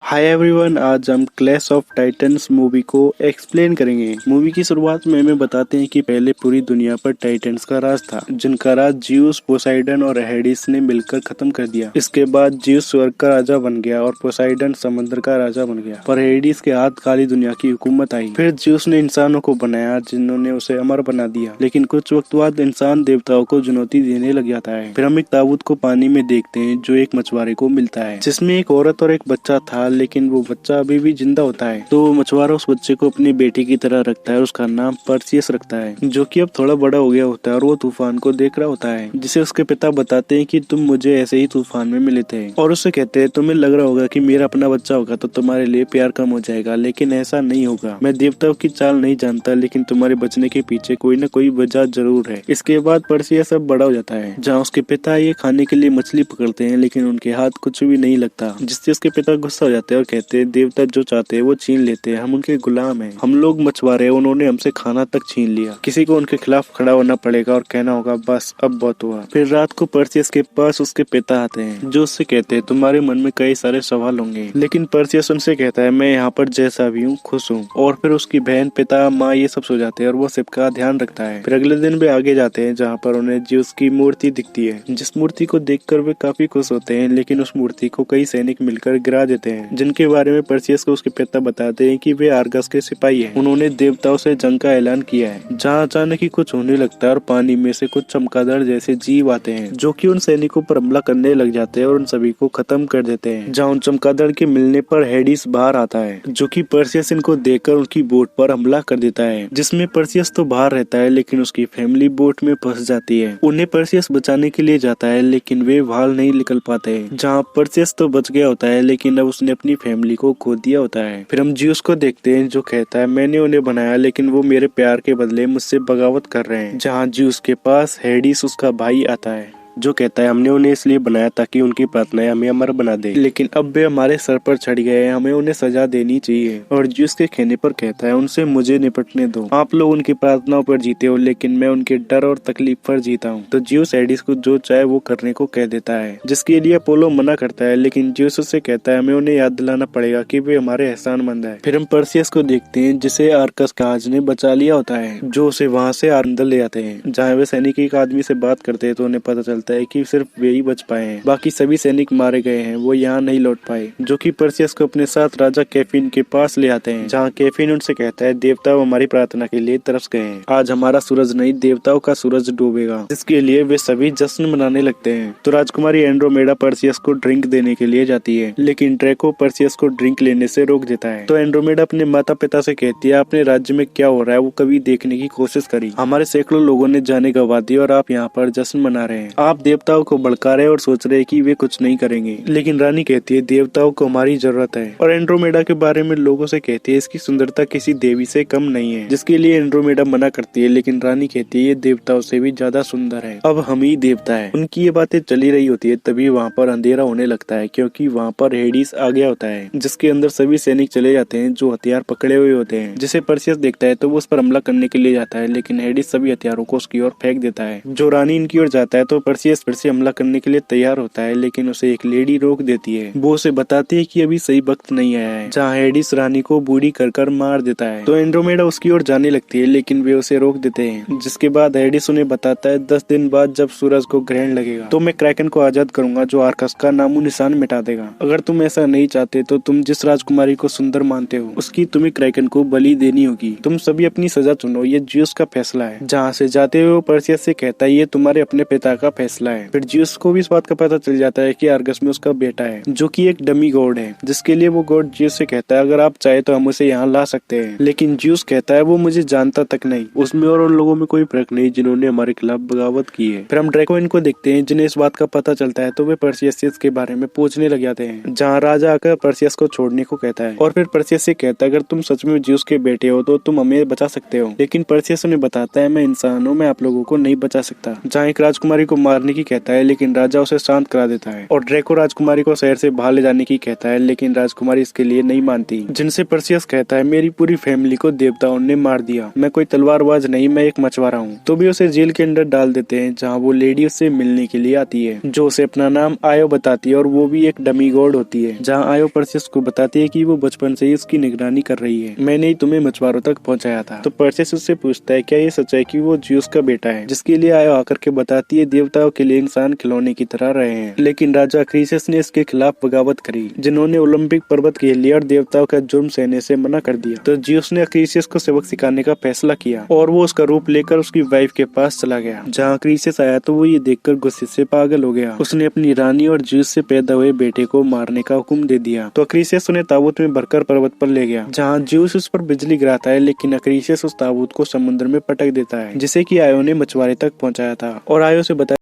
Hi everyone, आज हम clash of titans movie को एक्सप्लेन करेंगे। मूवी की शुरुआत में हमें बताते हैं कि पहले पूरी दुनिया पर टाइटन्स का राज था, जिनका राज जिउस, पोसाइडन और हेडिस ने मिलकर खत्म कर दिया। इसके बाद जिउस स्वर्ग का राजा बन गया और पोसाइडन समुद्र का राजा बन गया, पर हेडिस के हाथ खाली दुनिया की हुकूमत आई। फिर जिउस ने इंसानों को बनाया, जिन्होंने उसे अमर बना दिया, लेकिन कुछ वक्त बाद इंसान देवताओं को चुनौती देने लग जाता है। फिर हम एक ताबूत को पानी में देखते हैं जो एक मछुआरे को मिलता है, जिसमें एक औरत और एक बच्चा था, लेकिन वो बच्चा अभी भी जिंदा होता है। तो मछुआरा उस बच्चे को अपनी बेटी की तरह रखता है और उसका नाम पर्सियस रखता है, जो कि अब थोड़ा बड़ा हो गया होता है और वो तूफान को देख रहा होता है, जिसे उसके पिता बताते हैं कि तुम मुझे ऐसे ही तूफान में मिले थे। और उससे कहते हैं तुम्हें लग रहा होगा कि मेरा अपना बच्चा होगा तो तुम्हारे लिए प्यार कम हो जाएगा, लेकिन ऐसा नहीं होगा। मैं देवताओं की चाल नहीं जानता, लेकिन तुम्हारे बचने के पीछे कोई न कोई वजह जरूर है। इसके बाद पर्सियस अब बड़ा हो जाता है, जहाँ उसके पिता ये खाने के लिए मछली पकड़ते हैं, लेकिन उनके हाथ कुछ भी नहीं लगता, जिससे उसके पिता गुस्सा हो जाते हैं और कहते हैं देवता जो चाहते हैं वो छीन लेते हैं, हम उनके गुलाम हैं। हम लोग मछुआरे, उन्होंने हमसे खाना तक छीन लिया। किसी को उनके खिलाफ खड़ा होना पड़ेगा और कहना होगा बस अब बहुत हुआ। फिर रात को पर्सियस के पास उसके पिता आते हैं, जो उससे कहते हैं तुम्हारे मन में कई सारे सवाल होंगे, लेकिन पर्सियस उनसे कहता है मैं यहाँ पर जैसा भी हूँ खुश हूँ। और फिर उसकी बहन, पिता, माँ ये सब सो जाते हैं और वो सबका ध्यान रखता है। फिर अगले दिन वे आगे जाते हैं, जहाँ पर उन्हें जिउस की मूर्ति दिखती है, जिस मूर्ति को देखकर वे काफी खुश होते हैं, लेकिन उस मूर्ति को कई सैनिक मिलकर गिरा देते हैं, जिनके बारे में पर्सियस को उसके पिता बताते हैं कि वे आर्गस के सिपाही हैं। उन्होंने देवताओं से जंग का ऐलान किया है। जहाँ अचानक ही कुछ होने लगता है और पानी में से कुछ चमगादड़ जैसे जीव आते हैं, जो कि उन सैनिकों पर हमला करने लग जाते हैं और उन सभी को खत्म कर देते हैं। जहाँ उन चमगादड़ के मिलने पर हेडिस बाहर आता है, जो कि पर्सियस इनको देखकर उनकी बोट पर हमला कर देता है, जिसमें पर्सियस तो बाहर रहता है, लेकिन उसकी फैमिली बोट में फंस जाती है। उन्हें पर्सियस बचाने के लिए जाता है, लेकिन वे बाहर नहीं निकल पाते। जहाँ पर्सियस तो बच गया होता है, लेकिन अब उसने अपनी फैमिली को खो दिया होता है। फिर हम जिउस को देखते हैं, जो कहता है मैंने उन्हें बनाया, लेकिन वो मेरे प्यार के बदले मुझसे बगावत कर रहे हैं। जहाँ जिउस के पास हेडिस उसका भाई आता है, जो कहता है हमने उन्हें इसलिए बनाया ताकि उनकी प्रार्थनाएं हमें अमर बना दे, लेकिन अब वे हमारे सर पर चढ़ गए हैं, हमें उन्हें सजा देनी चाहिए। और जिउस के कहने पर कहता है उनसे मुझे निपटने दो, आप लोग उनकी प्रार्थनाओं पर जीते हो, लेकिन मैं उनके डर और तकलीफ पर जीता हूँ। तो जिउस हेडिस को जो चाहे वो करने को कह देता है, जिसके लिए अपोलो मना करता है, लेकिन जिउस उससे कहता है हमें उन्हें याद दिलाना पड़ेगा कि वे हमारे एहसानमंद है। फिर हम पर्सियस को देखते हैं, जिसे आर्कस का जहाज ने बचा लिया होता है, जो उसे वहाँ से अंदर ले आते हैं। जहाँ वे सैनिक एक आदमी से बात करते हैं तो उन्हें पता चलता है कि सिर्फ वे ही बच पाए हैं, बाकी सभी सैनिक मारे गए हैं, वो यहाँ नहीं लौट पाए, जो कि पर्सियस को अपने साथ राजा कैफिन के पास ले आते हैं। जहाँ कैफिन उनसे कहता है देवता हमारी प्रार्थना के लिए तरस गए हैं, आज हमारा सूरज नहीं देवताओं का सूरज डूबेगा, जिसके लिए वे सभी जश्न मनाने लगते हैं। तो राजकुमारी एंड्रोमेडा पर्सियस को ड्रिंक देने के लिए जाती है, लेकिन ड्रैको पर्सियस को ड्रिंक लेने से रोक देता है। तो एंड्रोमेडा अपने माता पिता से कहती है अपने राज्य में क्या हो रहा है वो कभी देखने की कोशिश करी, हमारे सैकड़ों लोगों ने जाने गंवा दी और आप यहाँ पर जश्न मना रहे हैं, आप देवताओं को भड़का रहे और सोच रहे कि वे कुछ नहीं करेंगे। लेकिन रानी कहती है देवताओं को हमारी जरूरत है, और एंड्रोमेडा के बारे में लोगों से कहती है इसकी सुंदरता किसी देवी से कम नहीं है, जिसके लिए एंड्रोमेडा मना करती है, लेकिन रानी कहती है ये देवताओं से भी ज्यादा सुंदर है, अब हम ही देवता है। उनकी ये बातें चली रही होती है, तभी वहाँ पर अंधेरा होने लगता है, क्योंकि वहाँ पर हेडिस आ गया होता है, जिसके अंदर सभी सैनिक चले जाते हैं जो हथियार पकड़े हुए होते हैं। जिसे पर्सियस देखता है तो वो उस पर हमला करने के लिए जाता है, लेकिन हेडिस सभी हथियारों को उसकी ओर फेंक देता है। जो रानी इनकी ओर जाता है तो पर्सियस फिर से हमला करने के लिए तैयार होता है, लेकिन उसे एक लेडी रोक देती है। वो उसे बताती है कि अभी सही वक्त नहीं आया है। जहाँ हेडिस रानी को बूढ़ी कर मार देता है, तो एंड्रोमेडा उसकी ओर जाने लगती है, लेकिन वे उसे रोक देते हैं। जिसके बाद हेडिस उन्हें बताता है 10 दिन बाद जब सूरज को ग्रहण लगेगा तो मैं क्रैकन को आजाद करूंगा, जो आर्कस का नामो निशान मिटा देगा। अगर तुम ऐसा नहीं चाहते तो तुम जिस राजकुमारी को सुंदर मानते हो उसकी तुम्हें क्रैकन को बलि देनी होगी। तुम सभी अपनी सजा चुनो, ये जिउस का फैसला है। जहाँ से जाते हुए वो पर्सियस से कहता है ये तुम्हारे अपने पिता का फैसला है। फिर जिउस को भी इस बात का पता चल जाता है कि आर्गस में उसका बेटा है, जो कि एक डमी गॉड है, जिसके लिए वो गॉड जिउस से कहता है अगर आप चाहे तो हम उसे यहाँ ला सकते हैं। लेकिन जिउस कहता है वो मुझे जानता तक नहीं, उसमें और उन लोगों में कोई फर्क नहीं जिन्होंने हमारे खिलाफ बगावत की है। फिर हम ड्रैकोइन को देखते हैं, जिन्हें इस बात का पता चलता है तो वे पर्सियस के बारे में पूछने लग जाते हैं। जहाँ राजा आकर पर्सियस को छोड़ने को कहता है, और फिर पर्सियस से कहता है अगर तुम सच में जिउस के बेटे हो तो तुम हमें बचा सकते हो। लेकिन पर्सियस उन्हें बताता है मैं इंसान हूँ, मैं आप लोगों को नहीं बचा सकता। जहाँ एक राजकुमारी को मार मारने की कहता है, लेकिन राजा उसे शांत करा देता है और ड्रेको राजकुमारी को शहर से बाहर ले जाने की कहता है, लेकिन राजकुमारी इसके लिए नहीं मानती, जिनसे पर्सियस कहता है मेरी पूरी फैमिली को देवताओं ने मार दिया, मैं कोई तलवारबाज नहीं, मैं एक मछुआरा हूँ। तो भी उसे जेल के अंदर डाल देते हैं, जहाँ वो लेडी उससे मिलने के लिए आती है, जो उसे अपना नाम आयो बताती है और वो भी एक डमी गॉड होती है। जहाँ आयो पर्सियस को बताती है कि वो बचपन से ही उसकी निगरानी कर रही है, मैंने ही तुम्हें मछुआरों तक पहुँचाया था। तो पर्सियस उससे पूछता है क्या ये सच है कि वो ज्यूस का बेटा है, जिसके लिए आयो आकर के बताती है देवताओं के लिए इंसान खिलौने की तरह रहे हैं, लेकिन राजा क्रीसियस ने इसके खिलाफ बगावत करी, जिन्होंने ओलंपिक पर्वत खेल लिया और देवताओं का जुर्म सहने से मना कर दिया। तो ज्यूस ने क्रीसियस को सबक सिखाने का फैसला किया और वो उसका रूप लेकर उसकी वाइफ के पास चला गया। जहाँ क्रीसियस आया तो वो ये देखकर गुस्से से पागल हो गया। उसने अपनी रानी और ज्यूस से पैदा हुए बेटे को मारने का हुक्म दे दिया। तो क्रीसियस उन्हें ताबूत में भरकर पर्वत पर ले गया, जहाँ ज्यूस उस पर बिजली गिराता है, लेकिन क्रीसियस उस ताबूत को समुद्र में पटक देता है, जिसे कि आयो ने मछुआरे तक पहुँचाया था और आयो से बताया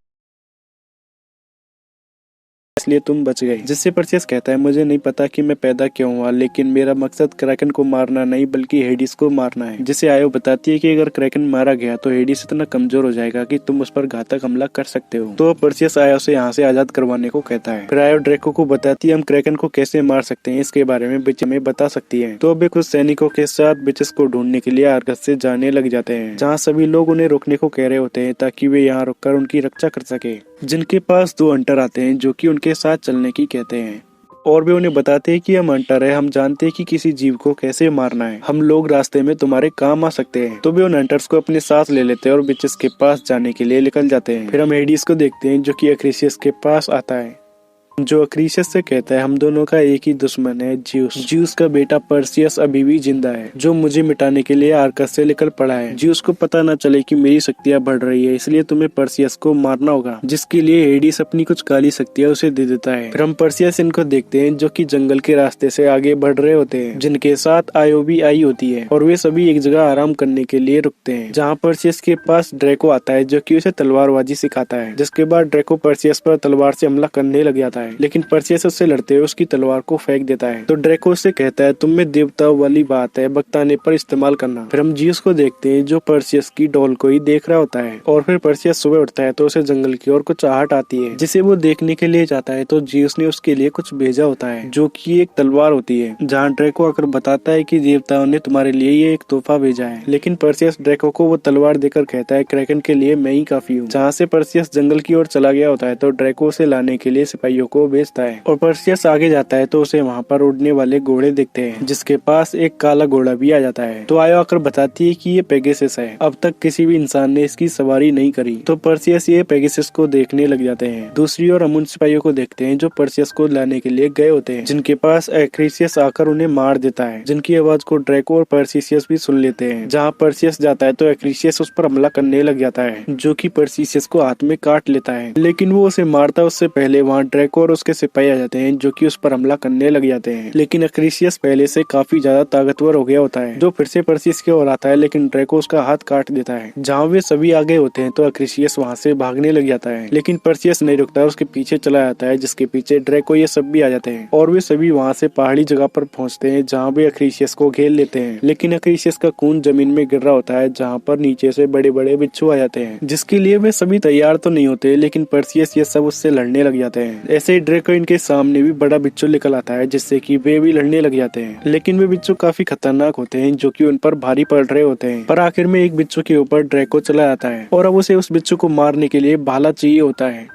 इसलिए तुम बच गए। जिससे पर्सियस कहता है मुझे नहीं पता कि मैं पैदा क्यों हुआ, लेकिन मेरा मकसद क्रैकन को मारना नहीं बल्कि हेडिस को मारना है। जिसे आयो बताती है कि अगर क्रैकन मारा गया तो हेडिस इतना कमजोर हो जाएगा कि तुम उस पर घातक हमला कर सकते हो। तो पर्सियस आयो से यहाँ से आजाद करवाने को कहता है। फिर आयो ड्रेको को बताती है हम क्रैकन को कैसे मार सकते हैं, इसके बारे में बिच में बता सकती है। तो वे कुछ सैनिकों के साथ बिचेस को ढूंढने के लिए आर्गस से जाने लग जाते हैं, जहाँ सभी लोग उन्हें रोकने को कह रहे होते हैं ताकि वे यहाँ रुककर उनकी रक्षा कर सके। जिनके पास 2 हंटर आते हैं जो कि उनके साथ चलने की कहते हैं और वे उन्हें बताते हैं कि हम हंटर है, हम जानते हैं कि किसी जीव को कैसे मारना है, हम लोग रास्ते में तुम्हारे काम आ सकते हैं। तो वे उन हंटर्स को अपने साथ ले लेते हैं और बिचेस के पास जाने के लिए निकल जाते हैं। फिर हम हेडिस को देखते हैं जो कि अक्रेशियस के पास आता है, जो अक्रीसियस से कहता है हम दोनों का एक ही दुश्मन है ज्यूस। ज्यूस का बेटा पर्सियस अभी भी जिंदा है, जो मुझे मिटाने के लिए आर्कस से लेकर पड़ा है। ज्यूस को पता न चले कि मेरी शक्तियां बढ़ रही है, इसलिए तुम्हें पर्सियस को मारना होगा, जिसके लिए हेडिस अपनी कुछ काली शक्तियां उसे दे देता है। फिर हम पर्सियस इनको देखते हैं जो कि जंगल के रास्ते से आगे बढ़ रहे होते हैं, जिनके साथ आयो भी आई होती है और वे सभी एक जगह आराम करने के लिए रुकते हैं, जहाँ पर्सियस के पास ड्रेको आता है जो कि उसे तलवारबाजी सिखाता है। जिसके बाद ड्रेको पर्सियस पर तलवार से हमला करने लग जाता है, लेकिन पर्सियस उससे लड़ते हुए उसकी तलवार को फेंक देता है। तो ड्रेको उससे कहता है तुम में देवताओं वाली बात है, वक्त आने पर इस्तेमाल करना। फिर हम ज्यूस को देखते हैं जो पर्सियस की डॉल को ही देख रहा होता है और फिर पर्सियस सुबह उठता है तो उसे जंगल की ओर कुछ आहट आती है, जिसे वो देखने के लिए जाता है। तो ज्यूस ने उसके लिए कुछ भेजा होता है जो कि एक तलवार होती है, जहाँ ड्रेको आकर बताता है कि देवताओं ने तुम्हारे लिए ये एक तोहफा भेजा है। लेकिन पर्सियस ड्रेको को वो तलवार देकर कहता है क्रैकन के लिए मैं ही काफी हूँ। जहाँ से पर्सियस जंगल की ओर चला गया होता है तो ड्रेको उसे लाने के लिए सिपाहियों को भेजता है और पर्सियस आगे जाता है तो उसे वहाँ पर उड़ने वाले घोड़े दिखते हैं, जिसके पास एक काला घोड़ा भी आ जाता है। तो आयो आकर बताती है कि ये पेगासस है, अब तक किसी भी इंसान ने इसकी सवारी नहीं करी। तो पर्सियस ये पेगासस को देखने लग जाते हैं। दूसरी ओर हम उन सिपाहियों को देखते हैं जो पर्सियस को लाने के लिए गए होते हैं, जिनके पास एक्रीसियस आकर उन्हें मार देता है, जिनकी आवाज को ड्रेको और पर्सियस भी सुन लेते हैं। जहाँ पर्सियस जाता है तो एक्रीसियस उस पर हमला करने लग जाता है, जो कि पर्सियस को हाथ में काट लेता है, लेकिन वो उसे मारता उससे पहले वहाँ ड्रेको और उसके सिपाही आ जाते हैं जो कि उस पर हमला करने लग जाते हैं। लेकिन एक्रीसियस पहले से काफी ज्यादा ताकतवर हो गया होता है, जो फिर से पर्सियस की ओर आता है, लेकिन ड्रेको उसका हाथ काट देता है। जहाँ वे सभी आगे होते हैं तो एक्रीसियस वहाँ से भागने लग जाता है, लेकिन पर्सियस नहीं रुकता, उसके पीछे चला जाता है, जिसके पीछे ड्रेको ये सब भी आ जाते हैं और वे सभी वहाँ से पहाड़ी जगह पर पहुँचते हैं, जहाँ वे एक्रीसियस को घेर लेते हैं। लेकिन एक्रीसियस का खून जमीन में गिर रहा होता है, जहाँ पर नीचे से बड़े बड़े बिच्छू आ जाते हैं, जिसके लिए वे सभी तैयार तो नहीं होते, लेकिन पर्सियस ये सब उससे लड़ने लग जाते हैं। ऐसे ही ड्रेको इनके सामने भी बड़ा बिच्छू निकल आता है, जिससे कि वे भी लड़ने लग जाते हैं। लेकिन वे बिच्छू काफी खतरनाक होते हैं, जो कि उन पर भारी पड़ रहे होते हैं। पर आखिर में एक बिच्छू के ऊपर ड्रेको चला आता है और अब उसे उस बिच्छू को मारने के लिए भाला चाहिए होता है,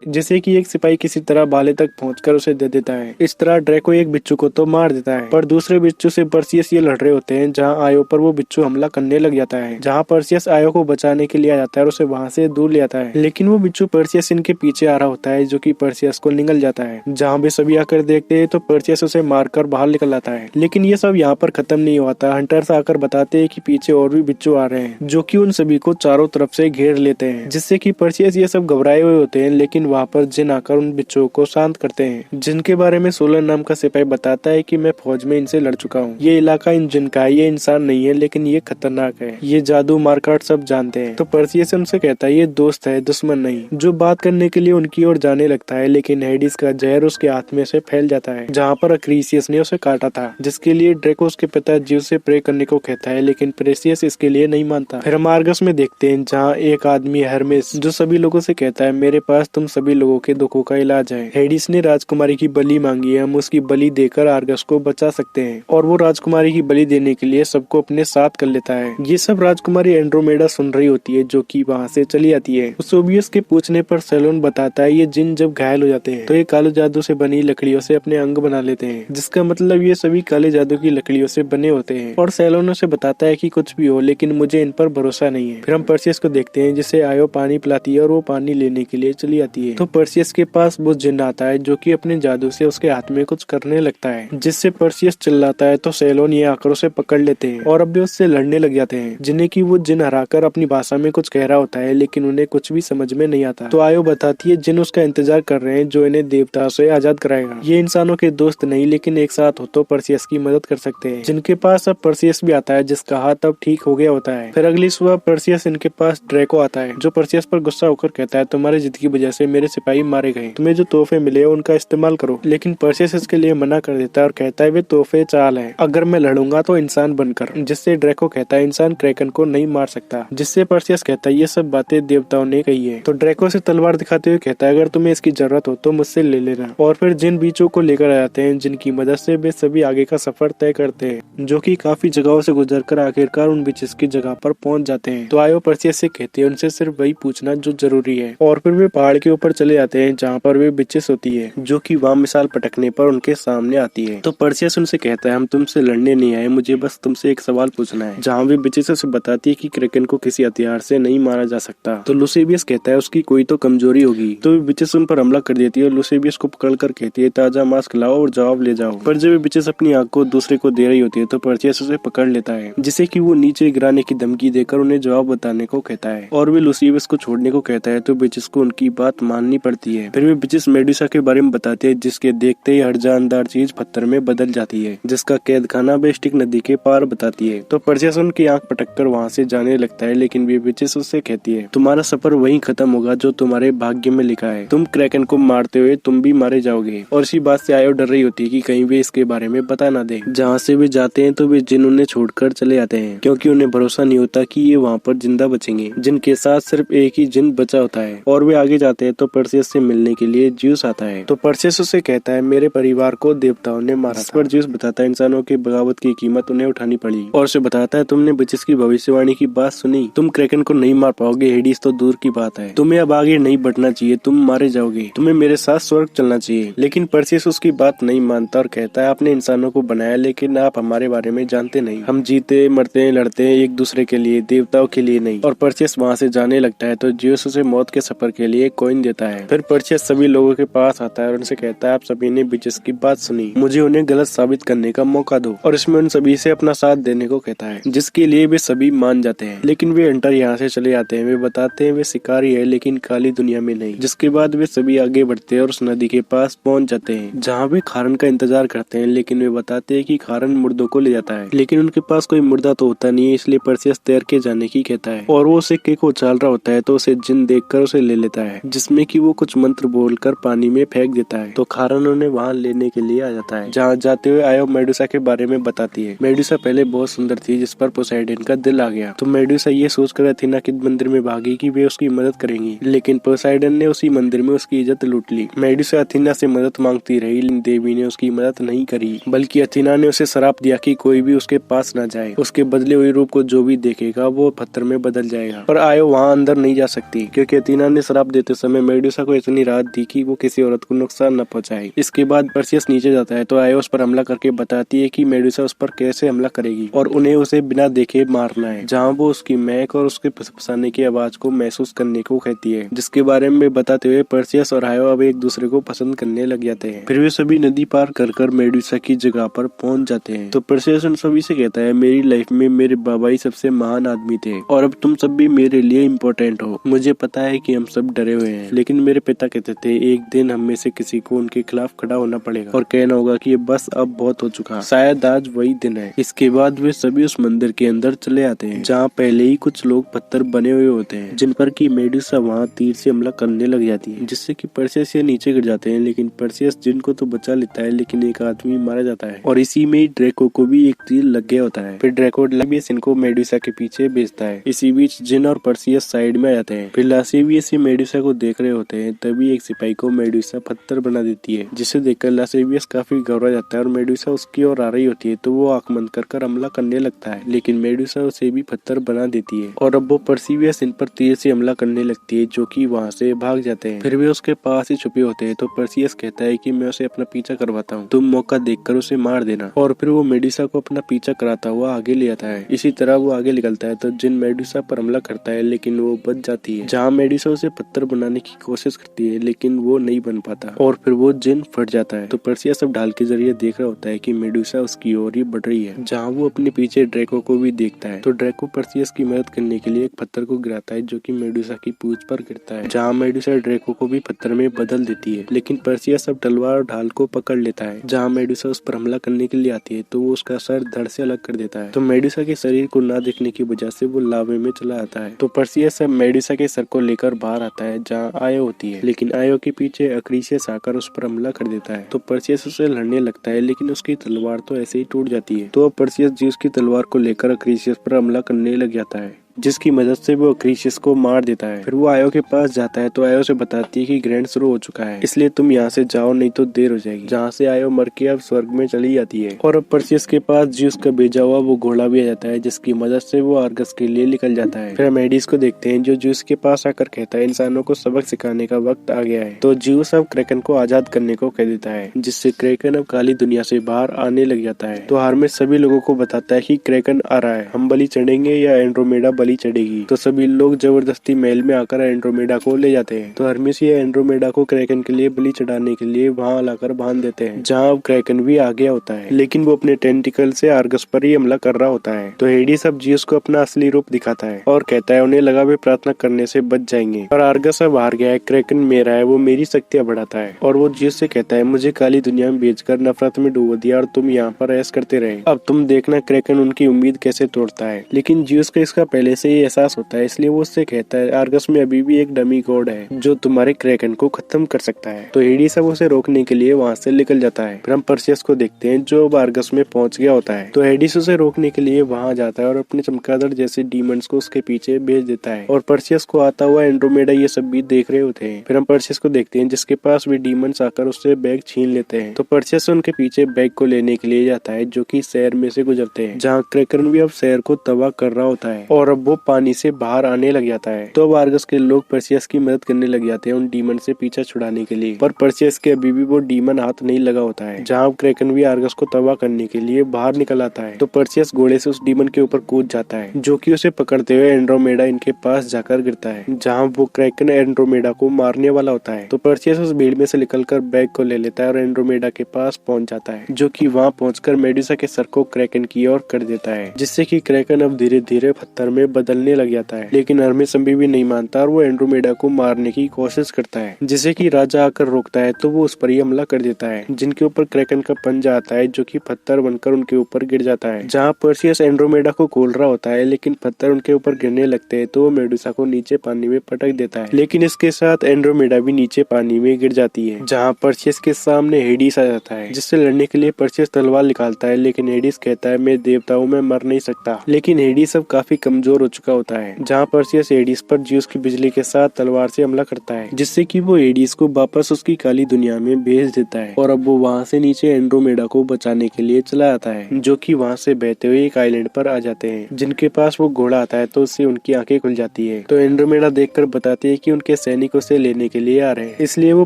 जिसे कि एक सिपाही किसी तरह भाले तक पहुंचकर उसे दे देता है। इस तरह ड्रेको एक बिच्छू को तो मार देता है, पर दूसरे बिच्छू से पर्सियस ये लड़ रहे होते हैं, जहां आयो पर वो बिच्छू हमला करने लग जाता है। जहां पर्सियस आयो को बचाने के लिए आ जाता है और उसे वहां से दूर ले आता है, लेकिन वो बिच्छू पर्सियस इनके पीछे आ रहा होता है, जो कि पर्सियस को निगल जाता है। जहाँ वे सभी आकर देखते हैं तो पर्सियस उसे मारकर बाहर निकल आता है। लेकिन ये सब यहाँ पर खत्म नहीं होता। हंटर्स आकर बताते हैं कि पीछे और भी बिच्छू आ रहे हैं, जो कि उन सभी को चारों तरफ से घेर लेते हैं, जिससे कि पर्सियस ये सब घबराए हुए होते हैं। लेकिन वहाँ पर जिन आकर उन बिच्छुओं को शांत करते हैं, जिनके बारे में सोलन नाम का सिपाही बताता है कि मैं फौज में इनसे लड़ चुका हूँ। ये इलाका इन जिन का है, ये इंसान नहीं है लेकिन ये खतरनाक है, ये जादू मारकाट सब जानते हैं। तो पर्सियस उनसे कहता है ये दोस्त है दुश्मन नहीं, जो बात करने के लिए उनकी ओर जाने लगता है, लेकिन हेडिस का जहर उसके हाथ में से फैल जाता है जहाँ पर अक्रीसियस ने उसे काटा था, जिसके लिए ड्रेको उसके पिता ज्यूस से प्रे करने को कहता है, लेकिन प्रेसियस इसके लिए नहीं मानता। फिर हम आर्गस में देखते हैं जहाँ एक आदमी हर्मेस जो सभी लोगों से कहता है मेरे पास तुम सभी लोगों के दुखों का इलाज है। हेडिस ने राजकुमारी की बलि मांगी है, हम उसकी बलि देकर आर्गस को बचा सकते हैं, और वो राजकुमारी की बलि देने के लिए सबको अपने साथ कर लेता है। ये सब राजकुमारी एंड्रोमेडा सुन रही होती है, जो कि वहाँ से चली आती है। सोबियस के पूछने पर सेलोन बताता है ये जिन जब घायल हो जाते हैं तो ये काले जादू से बनी लकड़ियों से अपने अंग बना लेते हैं, जिसका मतलब ये सभी काले जादू की लकड़ियों से बने होते हैं। और सेलोन उसे बताता है कि कुछ भी हो लेकिन मुझे इन पर भरोसा नहीं है। फिर हम पर्सियस को देखते हैं जिसे आयो पानी पिलाती है और वो पानी लेने के लिए चली आती है। तो पर्सियस के पास वो जिन आता है जो कि अपने जादू से उसके हाथ में कुछ करने लगता है, जिससे पर्सियस चिल्लाता है। तो सेलोन ये आकर उसे पकड़ लेते हैं और अब भी उससे लड़ने लग जाते हैं, जिन्हें की वो जिन हराकर अपनी भाषा में कुछ कह रहा होता है, लेकिन उन्हें कुछ भी समझ में नहीं आता। तो आयो बताती है जिन उसका इंतजार कर रहे हैं जो इन्हें देवता से आजाद कराएगा। ये इंसानों के दोस्त नहीं लेकिन एक साथ हो तो पर्सियस की मदद कर सकते हैं, जिनके पास अब पर्सियस भी आता है जिसका हाथ अब ठीक हो गया होता है। फिर अगली सुबह पर्सियस इनके पास ड्रेको आता है, जो पर्सियस पर गुस्सा होकर कहता है तुम्हारी जिद की वजह से मेरे सिपाही मारे गए, तुम्हें जो तोहफे मिले उनका इस्तेमाल करो। लेकिन पर्सियस इसके लिए मना कर देता है और कहता है वे तोहफे चाल है, अगर मैं लड़ूंगा तो इंसान बनकर। जिससे ड्रेको कहता है इंसान क्रैकन को नहीं मार सकता, जिससे पर्सियस कहता है ये सब बातें देवताओं ने कही है। तो ड्रेको से तलवार दिखाते हुए कहता है अगर तुम्हें इसकी जरूरत हो तो मुझसे ले लेना। और फिर जिन बीचों को लेकर आ जाते हैं, जिनकी मदद से वे सभी आगे का सफर तय करते हैं, जो कि काफी जगहों से गुजरकर आखिरकार उन बीचेस की जगह पर पहुंच जाते हैं। तो आयो पर्सियस से कहते हैं उनसे सिर्फ वही पूछना जो जरूरी है। और फिर वे पहाड़ के ऊपर चले जाते हैं जहाँ पर वे बीचेस होती है, जो कि वहाँ मिसाल पटकने पर उनके सामने आती है। तो पर्सियस उनसे कहता है हम तुमसे लड़ने नहीं आए, मुझे बस तुमसे एक सवाल पूछना है। जहाँ वे बीचेस उसे बताती है कि क्रैकन को किसी हथियार से नहीं मारा जा सकता। तो लुसेबियस कहता है उसकी कोई तो कमजोरी होगी। तो वे बीचेस उन पर हमला कर देती है और लुसेबियस को पकड़कर कहती है ताजा मांस खिलाओ और जवाब ले जाओ। पर जब वे बीचेस अपनी आंख को दूसरे को दे रही होती है तो पर्सियस उसे पकड़ लेता है, जिसे कि वो नीचे गिराने की धमकी देकर उन्हें जवाब बताने को कहता है और वे लुसेबियस को छोड़ने को कहता है। तो बीचेस को उनकी बात माननी पड़ती है। फिर वे बीचेस मेडुसा के बारे में बताते हैं, जिसके देखते ही हर जानदार चीज पत्थर में बदल जाती है, जिसका कैद खाना बेस्टिक नदी के पार बताती है। तो पर्सियस उनकी आंख पटककर वहाँ से जाने लगता है, लेकिन वे बीचेस उससे कहती है तुम्हारा सफर वहीं खत्म होगा जो तुम्हारे भाग्य में लिखा है, तुम क्रैकन को मारते हुए तुम भी मारे जाओगे। और इसी बात से आयो डर रही होती है कि कहीं वे इसके बारे में बता ना दे। जहाँ से वे जाते हैं तो वे जिन उन्हें छोड़कर चले जाते हैं, क्योंकि उन्हें भरोसा नहीं होता कि ये वहाँ पर जिंदा बचेंगे। जिनके साथ सिर्फ एक ही जिन बचा होता है। और वे आगे जाते हैं तो पर्सियस से मिलने के लिए ज्यूस आता है। तो पर्सियस उसे कहता है मेरे परिवार को देवताओं ने मारा। इस पर ज्यूस बताता है इंसानों की बगावत की कीमत उन्हें उठानी पड़ी, और उसे बताता है तुमने बीचेस की भविष्यवाणी की बात सुनी, तुम क्रैकन को नहीं मार पाओगे, हेडिस तो दूर की बात है, तुम्हें अब आगे नहीं बढ़ना चाहिए, तुम मारे जाओगे, तुम्हें मेरे साथ स्वर्ग चलना चाहिए। लेकिन पर्सियस उसकी बात नहीं मानता और कहता है आपने इंसानों को बनाया लेकिन आप हमारे बारे में जानते नहीं, हम जीते मरते लड़ते हैं एक दूसरे के लिए, देवताओं के लिए नहीं। और पर्सियस वहाँ से जाने लगता है तो ज्यूस उसे मौत के सफर के लिए एक कॉइन देता है। फिर पर्सियस सभी लोगों के पास आता है और उनसे कहता है आप सभी ने बीचेस की बात सुनी, मुझे उन्हें गलत साबित करने का मौका दो। और इसमें उन सभी से अपना साथ देने को कहता है, जिसके लिए वे सभी मान जाते हैं। लेकिन वे हंटर यहाँ से चले जाते हैं। वे बताते हैं वे शिकारी है लेकिन काली दुनिया में नहीं। जिसके बाद वे सभी आगे बढ़ते हैं और उस नदी के पास पहुंच जाते हैं, जहाँ वे खारन का इंतजार करते हैं। लेकिन वे बताते हैं कि खारन मुर्दों को ले जाता है, लेकिन उनके पास कोई मुर्दा तो होता नहीं है, इसलिए पर्सियस तैर के जाने की कहता है। और वो सिक्के को उछाल रहा होता है तो उसे जिन देखकर उसे ले लेता है, जिसमें कि वो कुछ मंत्र बोलकर पानी में फेंक देता है। तो खारन उन्हें वहाँ लेने के लिए आ जाता है। जहाँ जाते हुए आयो मेडुसा के बारे में बताती है। मेडुसा पहले बहुत सुंदर थी, जिस पर पोसाइडन का दिल आ गया। तो मेडुसा ये सोचकर अथीना के मंदिर में भागी कि वे उसकी मदद करेंगी, लेकिन पोसाइडन ने उसी मंदिर में उसकी इज्जत लूट ली। मेडुसा अथीना से मदद मांगती रही, लेकिन देवी ने उसकी मदद नहीं करी, बल्कि अथीना ने उसे श्राप दिया कि कोई भी उसके पास न जाए, उसके बदले हुए रूप को जो भी देखेगा वो पत्थर में बदल जाएगा। पर आयो वहाँ अंदर नहीं जा सकती, क्योंकि अथीना ने श्राप देते समय मेडुसा को इतनी राहत दी कि वो किसी औरत को नुकसान न पहुंचाए। इसके बाद पर्सियस नीचे जाता है तो आयो उस पर हमला करके बताती है कि मेडुसा उस पर कैसे हमला करेगी और उन्हें उसे बिना देखे मारना है, जहाँ वो उसकी महक और उसके फुसफुसाने की आवाज को महसूस करने को कहती है। जिसके बारे में बताते हुए पर्सियस और आयो अब एक दूसरे को पसंद करने लग जाते हैं। फिर वे सभी नदी पार कर मेडुसा की जगह पर पहुंच जाते हैं। तो पर्सियस उन सभी से कहता है मेरी लाइफ में मेरे बाबा ही सबसे महान आदमी थे और अब तुम सब भी मेरे लिए इम्पोर्टेंट हो। मुझे पता है कि हम सब डरे हुए हैं, लेकिन मेरे पिता कहते थे एक दिन हम में से किसी को उनके खिलाफ खड़ा होना पड़ेगा और कहना होगा कि बस अब बहुत हो चुका, शायद आज वही दिन है। इसके बाद वे सभी उस मंदिर के अंदर चले आते हैं जहाँ पहले ही कुछ लोग पत्थर बने हुए होते हैं जिन पर की मेडुसा वहाँ तीर से हमला करने लग जाती है, जिससे कि परसियस ये नीचे गिर जाते हैं। लेकिन परसियस जिन को तो बचा लेता है लेकिन एक आदमी मारा जाता है और इसी में ड्रैको को भी एक तीर लग गया होता है। फिर ड्रैको लासिवियस इनको मेडुसा के पीछे भेजता है। इसी बीच जिन और परसियस साइड में आ जाते हैं। फिर लासिवियस मेडुसा को देख रहे होते हैं, तभी एक सिपाही को मेडुसा पत्थर बना देती है, जिसे देखकर लासिवियस काफी घबरा जाता है और मेडुसा उसकी ओर आ रही होती है तो वो आंख बंद कर हमला करने लगता है, लेकिन मेडुसा उसे भी पत्थर बना देती है और अब वो परसिवियस इन पर तीर से हमला करने लगती है, जो कि वहाँ से भाग जाते हैं। फिर वे उसके पास ही छुपे होते हैं तो परसियस कहता है कि मैं उसे अपना पीछा करवाता हूँ, तुम मौका देखकर उसे मार देना। और फिर वो मेडुसा को अपना पीछा कराता हुआ आगे ले आता है। इसी तरह वो आगे निकलता है तो जिन मेडुसा पर हमला करता है लेकिन वो बच जाती है। जहाँ मेडुसा उसे पत्थर बनाने की कोशिश करती है लेकिन वो नहीं बन पाता और फिर वो जिन फट जाता है। तो परसियस अब ढाल के जरिए देख रहा होता है कि मेडुसा उसकी ओर ही बढ़ रही है। जहाँ वो अपने पीछे ड्रैको को भी देखता है तो ड्रैको परसियस की मदद करने के लिए एक पत्थर को गिराता है जो कि मेडुसा की पूंछ पर गिरता है, जहाँ मेडुसा ड्रैको को भी पत्थर में बदल देती है। लेकिन परसियस अब तलवार और ढाल को पकड़ लेता है। जहाँ मेडुसा उस पर हमला करने के लिए आती है तो वो उसका सर धड़ से अलग कर देता है। तो मेडुसा के शरीर को ना देखने की वजह से वो लावे में चला आता है। तो परसियस अब मेडुसा के सर को लेकर बाहर आता है जहाँ आयो होती है, लेकिन आयो के पीछे अक्रीसियस आकर उस पर हमला कर देता है। तो परसियस उसे लड़ने लगता है लेकिन उसकी तलवार तो ऐसे ही टूट जाती है। तो अब परसियस जिउस की तलवार को लेकर अक्रीसियस पर हमला करने लग जाता है, जिसकी मदद से वो अक्रीसियस को मार देता है। फिर वो आयो के पास जाता है तो आयो से बताती है कि ग्रैंड शुरू हो चुका है, इसलिए तुम यहाँ से जाओ नहीं तो देर हो जाएगी। जहाँ से आयो मर के अब स्वर्ग में चली जाती है और अब परसियस के पास जिउस का भेजा हुआ वो घोड़ा भी आ जाता है, जिसकी मदद से वो आर्गस के लिए निकल जाता है। फिर हम एडिस को देखते हैं जो जिउस के पास आकर कहता है इंसानों को सबक सिखाने का वक्त आ गया है। तो जिउस अब क्रैकन को आजाद करने को कह देता है, जिससे क्रैकन अब काली दुनिया से बाहर आने लग जाता है। तो हार्मेस सभी लोगों को बताता है कि क्रैकन आ रहा है, हम बलि चढ़ेंगे या एंड्रोमेडा बलि चढ़ेगी। तो सभी लोग जबरदस्ती महल में आकर एंड्रोमेडा को ले जाते हैं। तो हर्मेस ये एंड्रोमेडा को क्रैकन के लिए बलि चढ़ाने के लिए वहां लाकर बांध देते हैं, जहां अब क्रैकन भी आ गया होता है, लेकिन वो अपने टेंटिकल से आर्गस पर ही हमला कर रहा होता है। तो हेडिस अब जिउस को अपना असली रूप दिखाता है और कहता है उन्हें लगा वे प्रार्थना करने से बच जाएंगे और आर्गस अब हार गया है, क्रैकन मेरा है, वो मेरी शक्तियां बढ़ाता है। और वो जिउस से कहता है मुझे काली दुनिया में भेजकर नफरत में डुबो दिया और तुम यहाँ पर ऐश करते रहे, अब तुम देखना क्रैकन उनकी उम्मीद कैसे तोड़ता है। लेकिन जिउस को इसका पहले से ही एहसास होता है, इसलिए वो उससे कहता है आर्गस में अभी भी एक डमी गॉड है जो तुम्हारे क्रैकन को खत्म कर सकता है। तो हेडिस अब उसे रोकने के लिए वहाँ से निकल जाता है। फिर हम परसियस को देखते हैं जो अब आर्गस में पहुंच गया होता है। तो हेडिस उसे रोकने के लिए वहाँ जाता है और अपने चमगादड़ जैसे डीमंस को उसके पीछे भेज देता है और परसियस को आता हुआ एंड्रोमेडा ये सब भी देख रहे होते हैं। फिर हम परसियस को देखते हैं जिसके पास भी डीमंस आकर उससे बैग छीन लेते हैं। तो परसियस उनके पीछे बैग को लेने के लिए जाता है जो कि शहर में से गुजरते हैं, जहाँ क्रैकन भी अब शहर को तबाह कर रहा होता है और अब वो पानी से बाहर आने लग जाता है। तो अब आर्गस के लोग परसियस की मदद करने लग जाते हैं उन डीमन से पीछा छुड़ाने के लिए, पर परसियस के अभी भी वो डीमन हाथ नहीं लगा होता है, जहाँ क्रैकन भी आर्गस को तबाह करने के लिए बाहर निकल आता है। तो परसियस घोड़े से उस डीमन के ऊपर कूद जाता है जो कि उसे पकड़ते हुए एंड्रोमेडा इनके पास जाकर गिरता है, जहाँ वो क्रैकन एंड्रोमेडा को मारने वाला होता है। तो परसियस उस भीड़ में से निकलकर बैग को ले लेता है और एंड्रोमेडा के पास पहुंच जाता है, जो कि वहाँ पहुंचकर मेडुसा के सर को क्रैकन की ओर कर देता है, जिससे कि क्रैकन अब धीरे धीरे पत्थर में बदलने लग जाता है। लेकिन हर्मेस अभी भी नहीं मानता और वो एंड्रोमेडा को मारने की कोशिश करता है, जिसे कि राजा आकर रोकता है तो वो उस पर ही हमला कर देता है, जिनके ऊपर क्रैकन का पंजा आता है जो कि पत्थर बनकर उनके ऊपर गिर जाता है। जहाँ परसियस एंड्रोमेडा को खोल रहा होता है लेकिन पत्थर उनके ऊपर गिरने लगते हैं तो वो मेडुसा को नीचे पानी में पटक देता है, लेकिन इसके साथ एंड्रोमेडा भी नीचे पानी में गिर जाती है, जहाँ परसियस के सामने हेडिस आ जाता है, जिससे लड़ने के लिए परसियस तलवार निकालता है, लेकिन हेडिस कहता है मैं देवता हूँ, मैं मर नहीं सकता। लेकिन हेडिस अब काफी कमजोर हो चुका होता है, जहाँ परसियस हेडिस पर जिउस की बिजली के साथ तलवार से हमला करता है, जिससे कि वो हेडिस को वापस उसकी काली दुनिया में भेज देता है और अब वो वहाँ से नीचे एंड्रोमेडा को बचाने के लिए चला आता है, जो कि वहाँ से बहते हुए एक आइलैंड पर आ जाते हैं, जिनके पास वो घोड़ा आता है तो उससे उनकी आंखें खुल जाती है। तो एंड्रोमेडा देखकर बताती है कि उनके सैनिक उसे लेने के लिए आ रहे हैं, इसलिए वो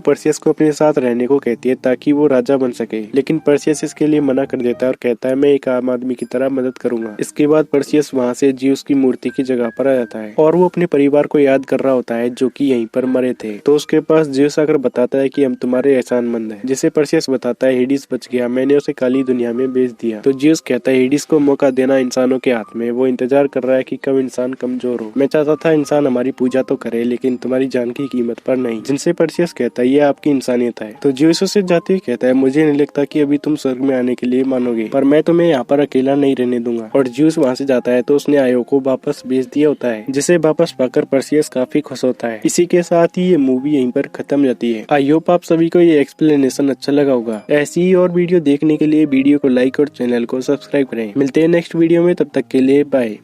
परसियस को अपने साथ रहने को कहती है ताकि वो राजा बन सके। लेकिन परसियस इसके लिए मना कर देता है और कहता है मैं एक आम आदमी की तरह मदद करूंगा। इसके बाद परसियस वहाँ से जिउस की मूर्ति शांति की जगह पर आ जाता है और वो अपने परिवार को याद कर रहा होता है जो कि यहीं पर मरे थे। तो उसके पास ज़्यूस आकर बताता है कि हम तुम्हारे एहसानमंद हैं। जिसे परसियस बताता है हेडिस बच गया, मैंने उसे काली दुनिया में भेज दिया। तो ज़्यूस कहता है हेडिस को मौका देना इंसानों के हाथ में, वो इंतजार कर रहा है कि कब इंसान कमजोर हो। मैं चाहता था इंसान हमारी पूजा तो करे लेकिन तुम्हारी जान की कीमत पर नहीं। जिनसे परसियस कहता है ये आपकी इंसानियत है। तो ज़्यूस उसे जाते हुए कहता है मुझे नहीं लगता कि अभी तुम स्वर्ग में आने के लिए मानोगे, पर मैं तुम्हें यहाँ पर अकेला नहीं रहने दूंगा। और ज़्यूस वहाँ से जाता है तो उसने आयो को वापस भेज दिया होता है, जिसे वापस पाकर परसियस काफी खुश होता है। इसी के साथ ही ये मूवी यहीं पर खत्म जाती है। आई होप आप सभी को ये एक्सप्लेनेशन अच्छा लगा होगा। ऐसी ही और वीडियो देखने के लिए वीडियो को लाइक और चैनल को सब्सक्राइब करें। मिलते हैं नेक्स्ट वीडियो में, तब तक के लिए बाय।